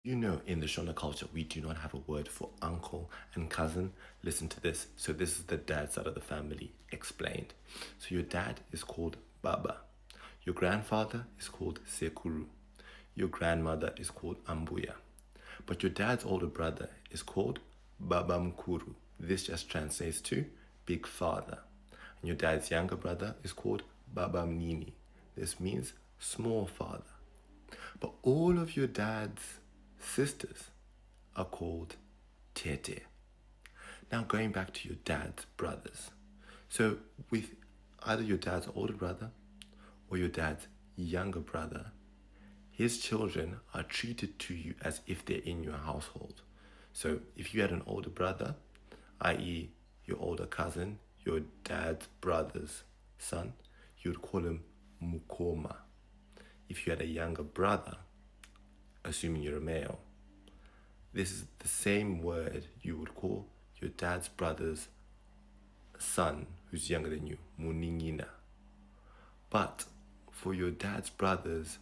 You know, in the Shona culture, we do not have a word for uncle and cousin. Listen to this. So, this is the dad side of the family explained. So, your dad is called Baba. Your grandfather is called Sekuru. Your grandmother is called Ambuya. But your dad's older brother is called Baba Mkuru. This just translates to big father. And your dad's younger brother is called Baba Mnini. This means small father. But all of your dad's sisters are called Tete. Now going back to your dad's brothers. So with either your dad's older brother or your dad's younger brother, his children are treated to you as if they're in your household. So if you had an older brother, i.e. your older cousin, your dad's brother's son, you would call him Mukoma. If you had a younger brother, assuming you're a male, this is the same word you would call your dad's brother's son who's younger than you, Muningina. But for your dad's brother's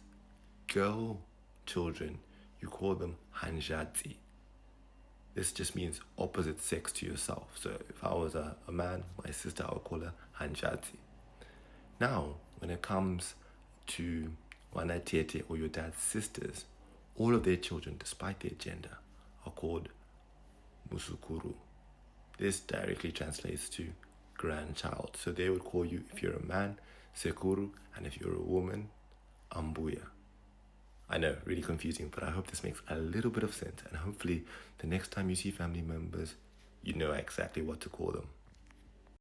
girl children, you call them Hanjati. This just means opposite sex to yourself. So if I was a man, my sister, I would call her Hanjati. Now, when it comes to Wanatete or your dad's sisters, all of their children, despite their gender, are called Musukuru. This directly translates to grandchild. So they would call you, if you're a man, Sekuru, and if you're a woman, Ambuya. I know, really confusing, but I hope this makes a little bit of sense, and hopefully the next time you see family members, you know exactly what to call them.